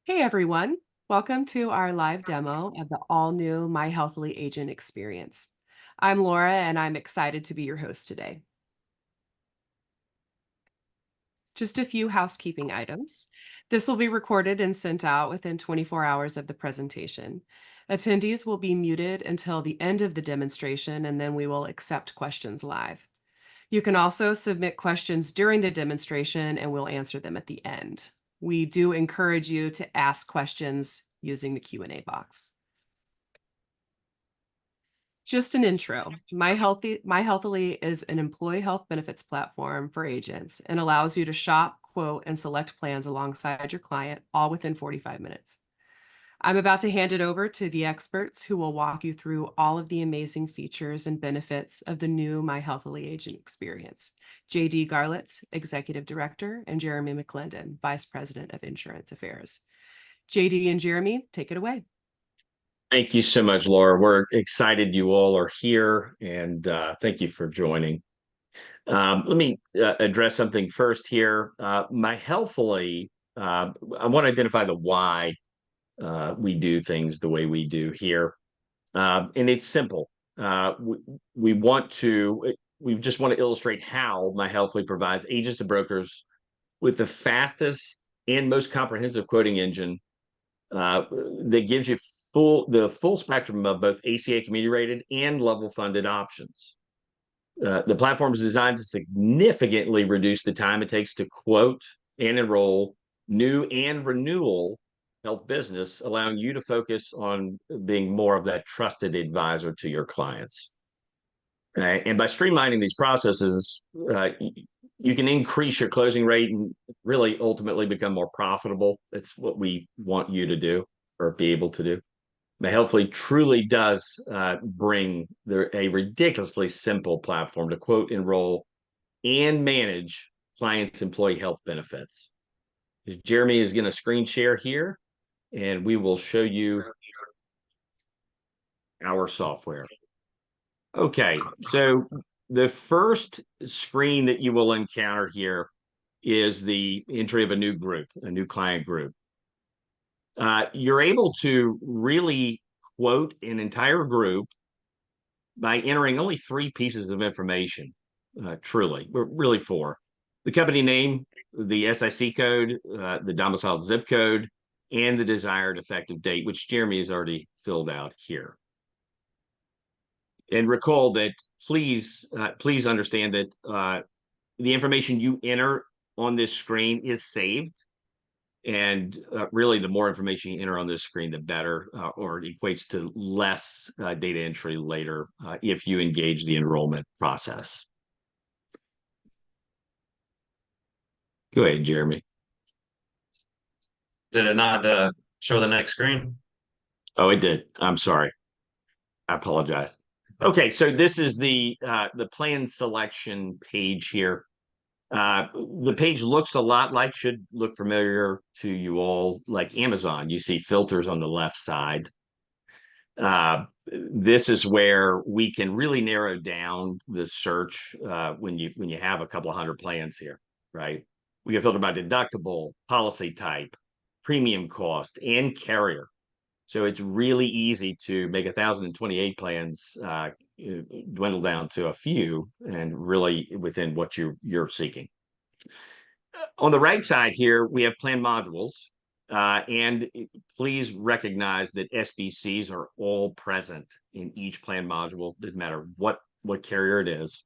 Hey everyone, welcome to our live demo of the all-new MyHealthily Agent Experience. I'm Laura and I'm excited to be your host today. Just a few housekeeping items. This will be recorded and sent out within 24 hours of the presentation. Attendees will be muted until the end of the demonstration and then we will accept questions live. You can also submit questions during the demonstration and we'll answer them at the end. We do encourage you to ask questions using the Q&A box. Just an intro. MyHealthily is an employee health benefits platform for agents and allows you to shop, quote, and select plans alongside your client, all within 45 minutes. I'm about to hand it over to the experts who will walk you through all of the amazing features and benefits of the new MyHealthily Agent Experience. JD Garlitz, Executive Director, and Jeremy McClendon, Vice President of Insurance Affairs. JD and Jeremy, take it away. Thank you so much, Laura. We're excited you all are here, and thank you for joining. Let me address something first here. MyHealthily, I want to identify the why we do things the way we do here. And it's simple. We just want to illustrate how MyHealthily provides agents and brokers with the fastest and most comprehensive quoting engine that gives you the full spectrum of both ACA community rated and level funded options. The platform is designed to significantly reduce the time it takes to quote and enroll new and renewal health business, allowing you to focus on being more of that trusted advisor to your clients. And by streamlining these processes, you can increase your closing rate and really ultimately become more profitable. That's what we want you to do or be able to do. MyHealthily truly does bring a ridiculously simple platform to quote, enroll, and manage clients' employee health benefits. Jeremy is going to screen share here, and we will show you our software. Okay, so the first screen that you will encounter here is the entry of a new group, a new client group. You're able to really quote an entire group by entering only 3 pieces of information, truly, really 4. The company name, the SIC code, the domicile zip code, and the desired effective date, which Jeremy has already filled out here. And recall that please understand that the information you enter on this screen is saved. And really, the more information you enter on this screen, the better, or it equates to less data entry later if you engage the enrollment process. Go ahead, Jeremy. Did it not show the next screen? Oh, it did. I'm sorry. I apologize. Okay, so this is the plan selection page here. The page looks a lot like, should look familiar to you all, like Amazon. You see filters on the left side. This is where we can really narrow down the search when you have a couple of hundred plans here, right? We can filter by deductible, policy type, premium cost, and carrier. So it's really easy to make 1,028 plans dwindle down to a few and really within what you're seeking. On the right side here, we have plan modules. And please recognize that SBCs are all present in each plan module, doesn't matter what carrier it is.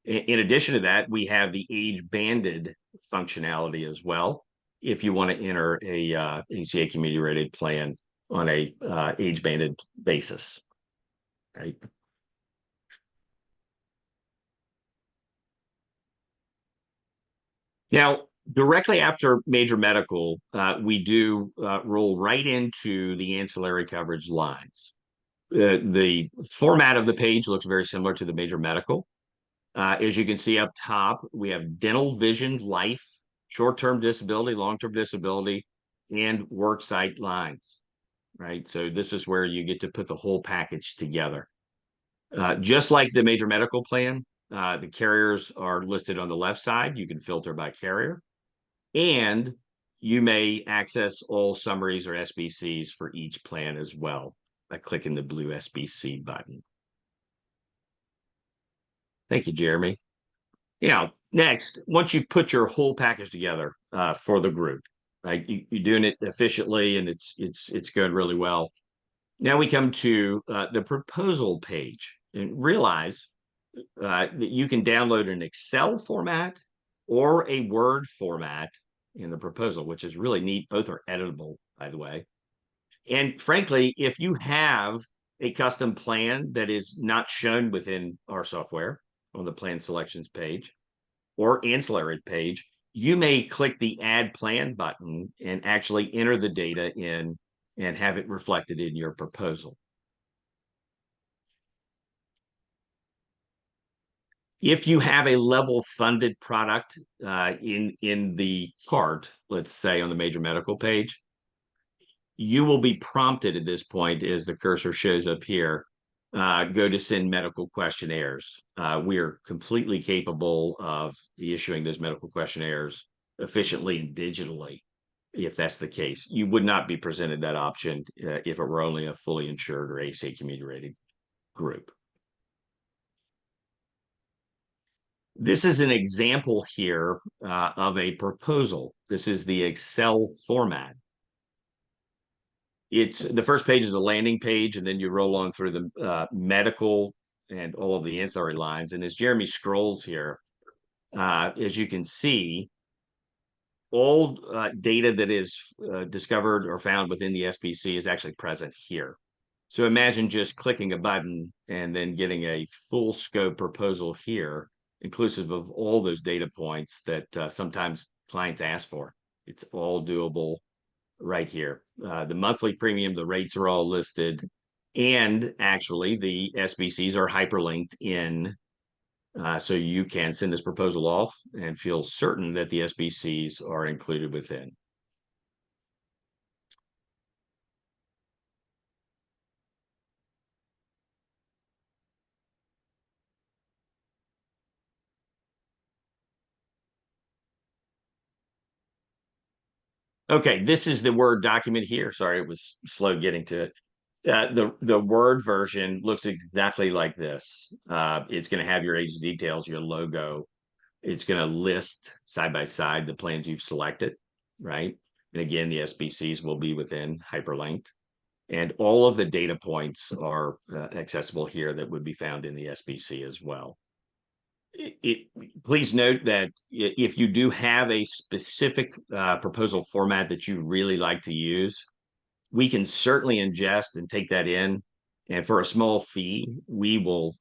In addition to that, we have the age banded functionality as well, if you want to enter a ACA community rated plan on a age banded basis, right? Now, directly after major medical, we do roll right into the ancillary coverage lines. The format of the page looks very similar to the major medical. As you can see up top, we have dental, vision, life, short-term disability, long-term disability, and worksite lines, right? So this is where you get to put the whole package together. Just like the major medical plan, the carriers are listed on the left side. You can filter by carrier. And you may access all summaries or SBCs for each plan as well by clicking the blue SBC button. Thank you, Jeremy. Next, once you put your whole package together for the group, right? You're doing it efficiently and it's going really well. Now we come to the proposal page, and realize that you can download an Excel format or a Word format in the proposal, which is really neat. Both are editable, by the way. And frankly, if you have a custom plan that is not shown within our software on the plan selections page or ancillary page, you may click the add plan button and actually enter the data in and have it reflected in your proposal. If you have a level funded product in the chart, let's say on the major medical page, you will be prompted at this point, as the cursor shows up here, go to send medical questionnaires. We are completely capable of issuing those medical questionnaires efficiently and digitally, if that's the case. You would not be presented that option if it were only a fully insured or ACA community rated group. This is an example here of a proposal. This is the Excel format. It's the first page is a landing page, and then you roll on through the medical and all of the ancillary lines. And as Jeremy scrolls here, as you can see, all data that is discovered or found within the SBC is actually present here. So imagine just clicking a button and then getting a full scope proposal here, inclusive of all those data points that sometimes clients ask for. It's all doable right here. The monthly premium, the rates are all listed, and actually the SBCs are hyperlinked in, so you can send this proposal off and feel certain that the SBCs are included within. Okay, this is the Word document here. Sorry, it was slow getting to it. The Word version looks exactly like this. It's going to have your agent details, your logo. It's going to list side by side the plans you've selected, right? And again, the SBCs will be within hyperlinked. And all of the data points are accessible here that would be found in the SBC as well. Please note that if you do have a specific proposal format that you really like to use, we can certainly ingest and take that in. And for a small fee, we will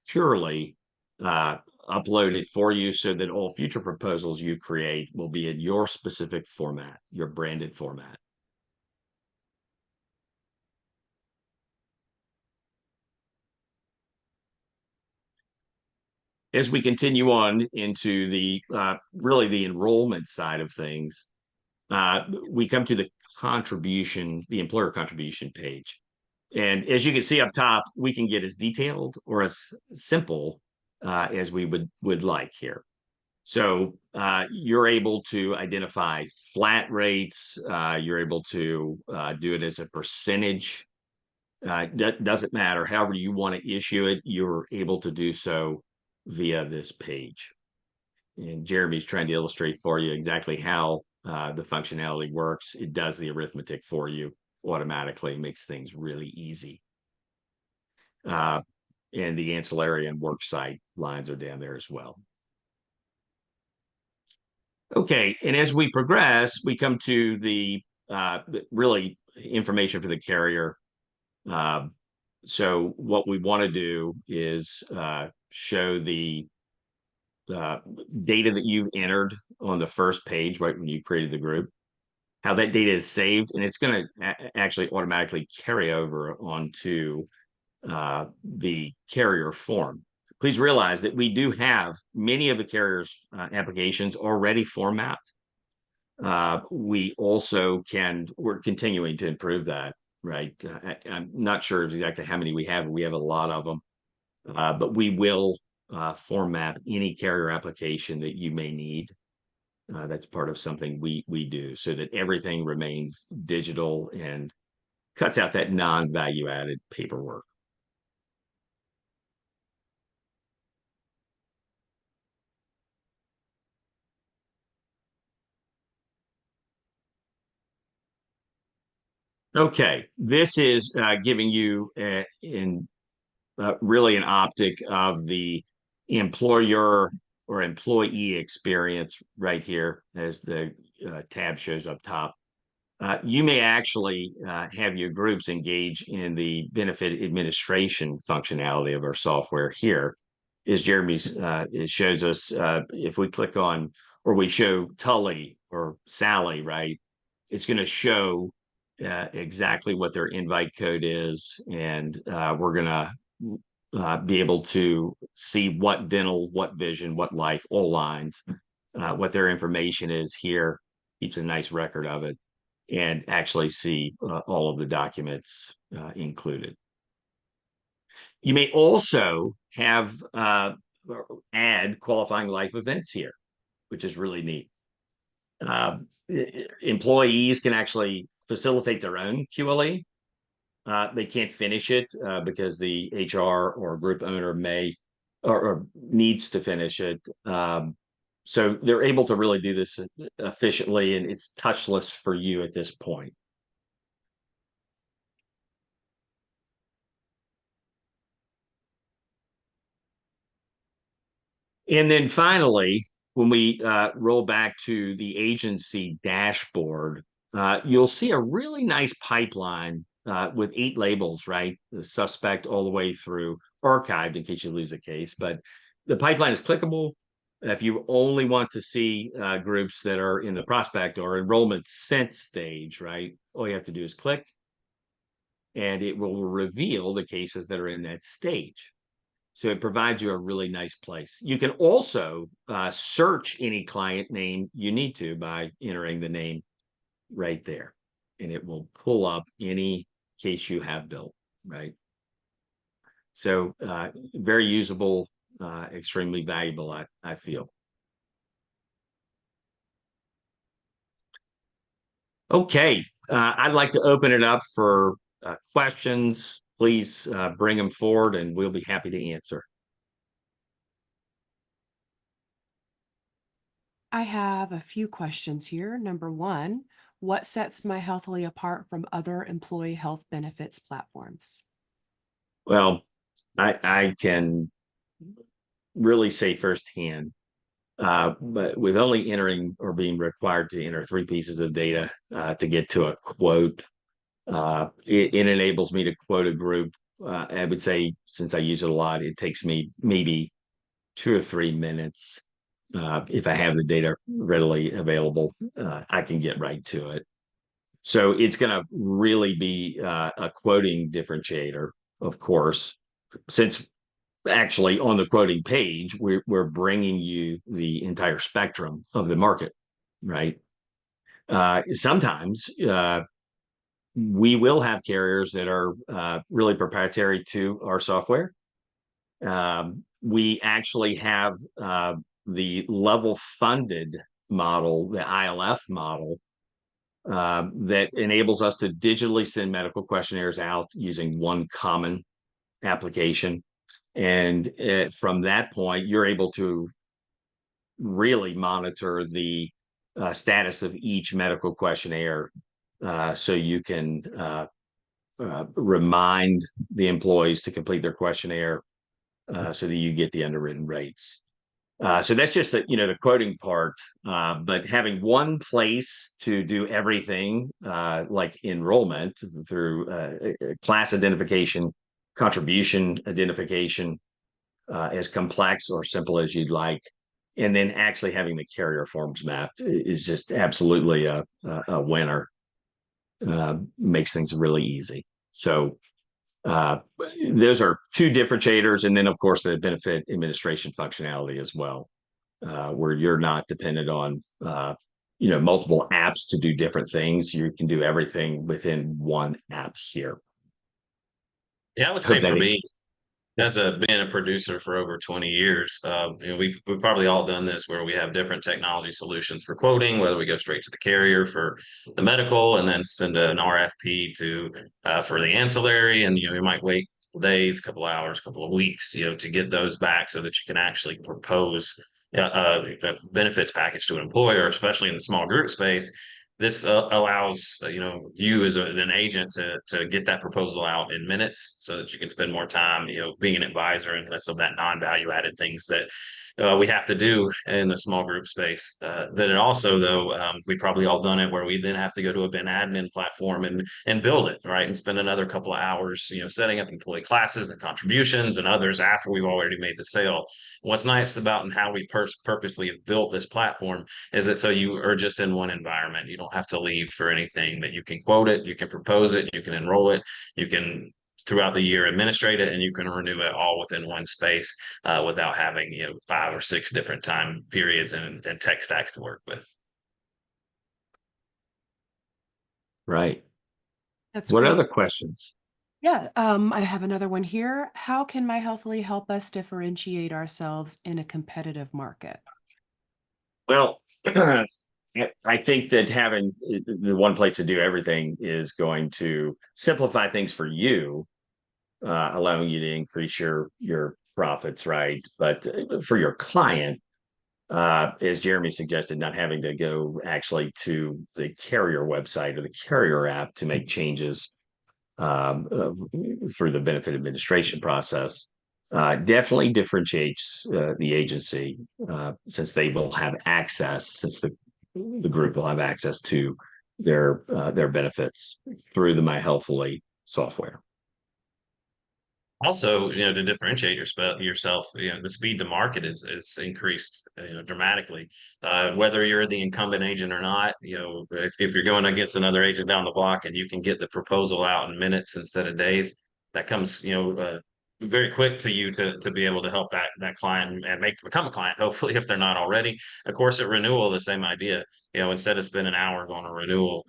surely upload it for you so that all future proposals you create will be in your specific format, your branded format. As we continue on into the really the enrollment side of things, we come to the contribution, the employer contribution page. And as you can see up top, we can get as detailed or as simple as we would like here. So you're able to identify flat rates. You're able to do it as a percentage. Doesn't matter. However you want to issue it, you're able to do so via this page. And Jeremy's trying to illustrate for you exactly how the functionality works. It does the arithmetic for you automatically, makes things really easy. And the ancillary and worksite lines are down there as well. Okay, and as we progress, we come to the really information for the carrier. So what we want to do is show the data that you've entered on the first page, right when you created the group, how that data is saved, and it's going to actually automatically carry over onto the carrier form. Please realize that we do have many of the carrier's applications already formatted. We also we're continuing to improve that, right? I'm not sure exactly how many we have. We have a lot of them, but we will format any carrier application that you may need. That's part of something we do so that everything remains digital and cuts out that non-value added paperwork. Okay, this is giving you really an optic of the employer or employee experience right here as the tab shows up top. You may actually have your groups engage in the benefit administration functionality of our software here. As Jeremy's, it shows us if we click on or we show Tully or Sally, right? It's going to show exactly what their invite code is, and we're going to be able to see what dental, what vision, what life, all lines, what their information is here. Keeps a nice record of it, and actually see all of the documents included. You may also have add qualifying life events here, which is really neat. Employees can actually facilitate their own QLE. They can't finish it because the HR or group owner may or needs to finish it. So they're able to really do this efficiently, and it's touchless for you at this point. And then finally, when we roll back to the agency dashboard, you'll see a really nice pipeline with 8 labels, right? The suspect all the way through archived in case you lose a case. But the pipeline is clickable. If you only want to see groups that are in the prospect or enrollment sent stage, right? All you have to do is click, and it will reveal the cases that are in that stage. So it provides you a really nice place. You can also search any client name you need to by entering the name right there, and it will pull up any case you have built, right? So very usable, extremely valuable, I feel. Okay, I'd like to open it up for questions. Please bring them forward and we'll be happy to answer. I have a few questions here. Number one, what sets MyHealthily apart from other employee health benefits platforms? Well, I can really say firsthand, but with only entering or being required to enter 3 pieces of data to get to a quote, it enables me to quote a group. I would say, since I use it a lot, it takes me maybe 2 or 3 minutes. If I have the data readily available, I can get right to it. So it's going to really be a quoting differentiator, of course, since actually on the quoting page, we're bringing you the entire spectrum of the market, right? Sometimes we will have carriers that are really proprietary to our software. We actually have the level funded model, the ILF model, that enables us to digitally send medical questionnaires out using one common application. And from that point, you're able to really monitor the status of each medical questionnaire, so you can remind the employees to complete their questionnaire so that you get the underwritten rates. So that's just the quoting part, but having one place to do everything, like enrollment through class identification, contribution identification, as complex or simple as you'd like, and then actually having the carrier forms mapped is just absolutely a winner. Makes things really easy. So those are 2 differentiators, and then of course the benefit administration functionality as well, where you're not dependent on multiple apps to do different things. You can do everything within one app here. Yeah, I would say for me, as a being a producer for over 20 years, we've probably all done this where we have different technology solutions for quoting, whether we go straight to the carrier for the medical and then send an RFP to for the ancillary, and you might wait a couple days, couple hours, couple of weeks, to get those back so that you can actually propose a benefits package to an employer, especially in the small group space. This allows you as an agent to get that proposal out in minutes, so that you can spend more time being an advisor and less of that non-value added things that we have to do in the small group space. Then it also, though, we probably all done it where we then have to go to a Ben admin platform and build it, right, and spend another couple of hours setting up employee classes and contributions and others after we've already made the sale. What's nice about and how we purposely have built this platform is that so you are just in one environment. You don't have to leave for anything, that you can quote it, you can propose it, you can enroll it, you can throughout the year administrate it, and you can renew it all within one space without having 5 or 6 different time periods and tech stacks to work with. Right. That's What great. other questions? Yeah, I have another one here. How can MyHealthily help us differentiate ourselves in a competitive market? Well, I think that having the one place to do everything is going to simplify things for you, allowing you to increase your profits, right? But for your client, as Jeremy suggested, not having to go actually to the carrier website or the carrier app to make changes through the benefit administration process definitely differentiates the agency, since they will have access, since the group will have access to their benefits through the MyHealthily software. Also, to differentiate yourself, the speed to market is increased, dramatically. Whether you're the incumbent agent or not, if you're going against another agent down the block and you can get the proposal out in minutes instead of days, that comes, very quick to you to be able to help that client and become a client, hopefully, if they're not already. Of course, at renewal, the same idea. Instead of spending hours on a renewal,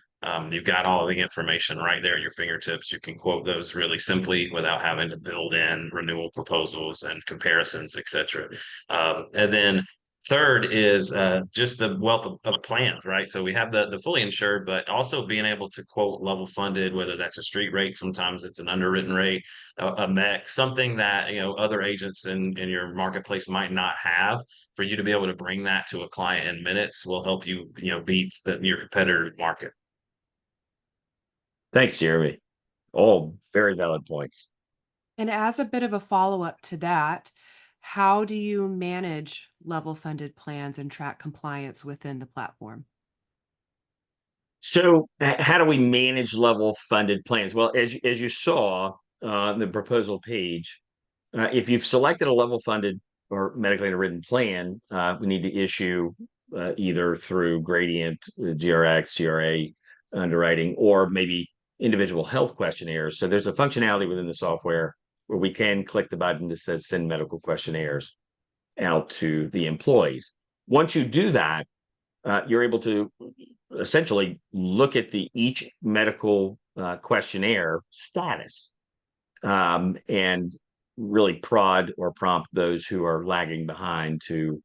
you've got all the information right there at your fingertips. You can quote those really simply without having to build in renewal proposals and comparisons, etc. And then third is just the wealth of plans, right? So we have the fully insured, but also being able to quote level funded, whether that's a street rate, sometimes it's an underwritten rate, a MEC, something that other agents in your marketplace might not have. For you to be able to bring that to a client in minutes will help you beat your competitor market. Thanks, Jeremy. All very valid points. And as a bit of a follow-up to that, how do you manage level funded plans and track compliance within the platform? So, how do we manage level funded plans? Well, as you saw on the proposal page, if you've selected a level funded or medically underwritten plan, we need to issue either through Gradient, GRX, GRA underwriting, or maybe individual health questionnaires. So there's a functionality within the software where we can click the button that says send medical questionnaires out to the employees. Once you do that, you're able to essentially look at each medical questionnaire status, and really prod or prompt those who are lagging behind to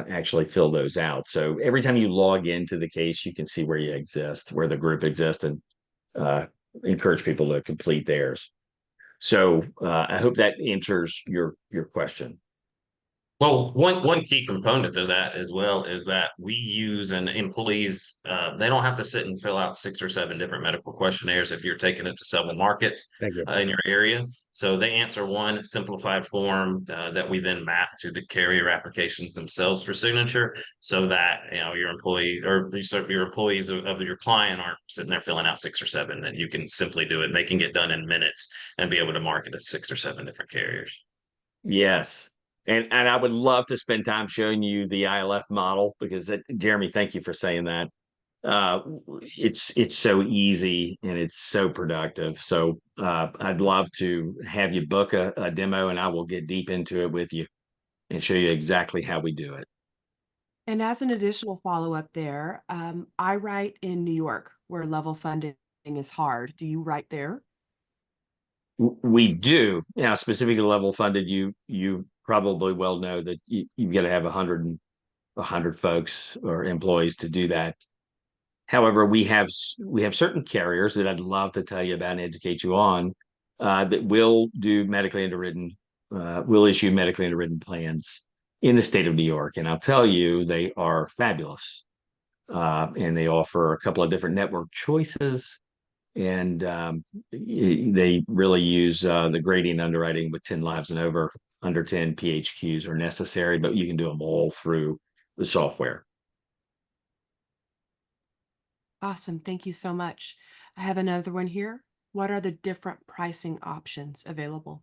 actually fill those out. So every time you log into the case, you can see where you exist, where the group exists, and encourage people to complete theirs. So I hope that answers your question. Well, one key component to that as well is that we use and employees, they don't have to sit and fill out 6 or 7 different medical questionnaires if you're taking it to several markets Thank you. in your area. So they answer one simplified form that we then map to the carrier applications themselves for signature, so that your employee or your employees of your client aren't sitting there filling out 6 or 7. That you can simply do it. They can get done in minutes and be able to market to 6 or 7 different carriers. Yes. And I would love to spend time showing you the ILF model, because Jeremy, thank you for saying that. It's so easy and it's so productive. So I'd love to have you book a demo, and I will get deep into it with you and show you exactly how we do it. And as an additional follow-up there, I write in New York, where level funding is hard. Do you write there? We do now, specifically level funded. You probably well know that you've got to have 100 folks or employees to do that. However, we have certain carriers that I'd love to tell you about and educate you on, that will do medically underwritten, will issue medically underwritten plans in the state of New York, and I'll tell you they are fabulous, and they offer a couple of different network choices, and they really use the grading underwriting with 10 lives and over. Under 10 PHQs are necessary, but you can do them all through the software. Awesome. Thank you so much. I have another one here. What are the different pricing options available?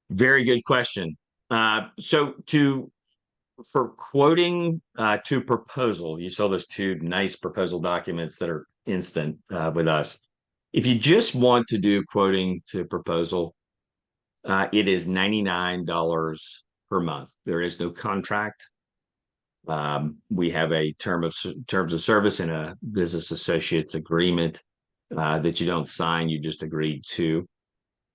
Very good question. So for quoting to proposal, you saw those two nice proposal documents that are instant with us. If you just want to do quoting to proposal, it is $99 per month. There is no contract. We have a terms of service and a business associates agreement that you don't sign, you just agree to.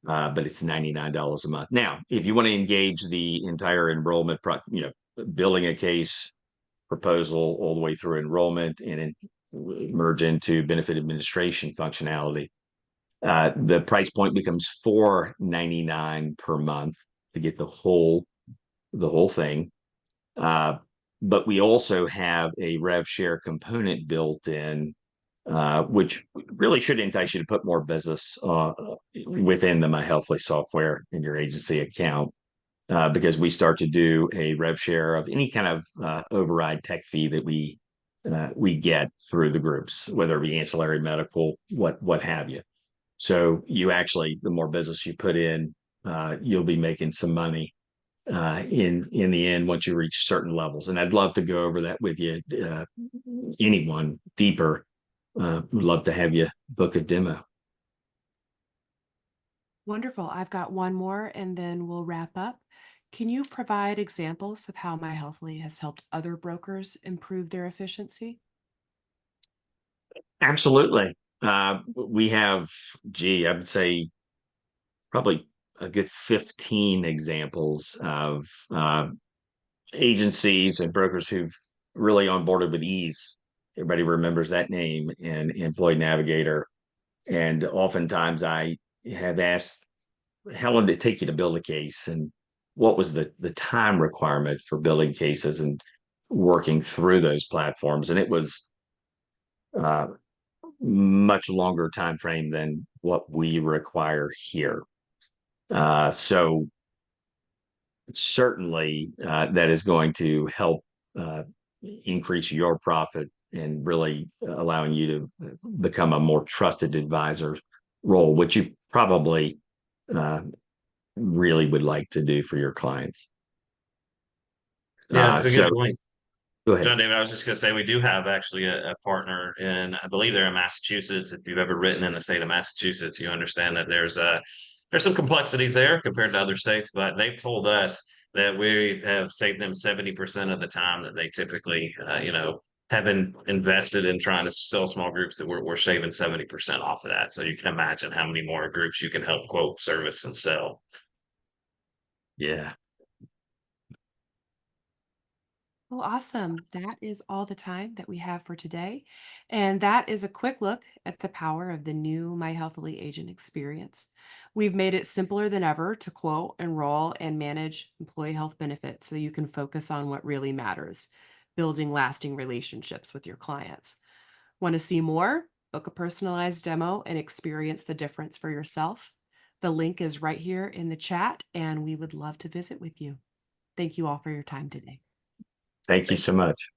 But it's $99 a month. Now, if you want to engage the entire enrollment, building a case, proposal, all the way through enrollment, and merge into benefit administration functionality, the price point becomes $4.99 per month to get the whole thing. But we also have a rev share component built in, which really should entice you to put more business within the MyHealthily software in your agency account, because we start to do a rev share of any kind of override tech fee that we get through the groups, whether it be ancillary medical, what have you. So you actually, the more business you put in, you'll be making some money in the end once you reach certain levels. And I'd love to go over that with you, anyone deeper. Would love to have you book a demo. Wonderful. I've got one more and then we'll wrap up. Can you provide examples of how MyHealthily has helped other brokers improve their efficiency? Absolutely. We have, I would say probably a good 15 examples of agencies and brokers who've really onboarded with ease. Everybody remembers that name, and Employee Navigator. And oftentimes I have asked, how long did it take you to build a case? And what was the time requirement for building cases and working through those platforms? And it was much longer time frame than what we require here. So certainly that is going to help increase your profit and really allowing you to become a more trusted advisor role, which you probably really would like to do for your clients. Yeah, it's a good So point. go ahead. John David, I was just going to say we do have actually a partner in, I believe they're in Massachusetts. If you've ever written in the state of Massachusetts, you understand that there's some complexities there compared to other states, but they've told us that we have saved them 70% of the time that they typically, have been invested in trying to sell small groups, that we're saving 70% off of that. So you can imagine how many more groups you can help quote, service, and sell. Yeah. Well, awesome. That is all the time that we have for today. And that is a quick look at the power of the new MyHealthily Agent Experience. We've made it simpler than ever to quote, enroll, and manage employee health benefits so you can focus on what really matters, building lasting relationships with your clients. Want to see more? Book a personalized demo and experience the difference for yourself. The link is right here in the chat, and we would love to visit with you. Thank you all for your time today. Thank you so much.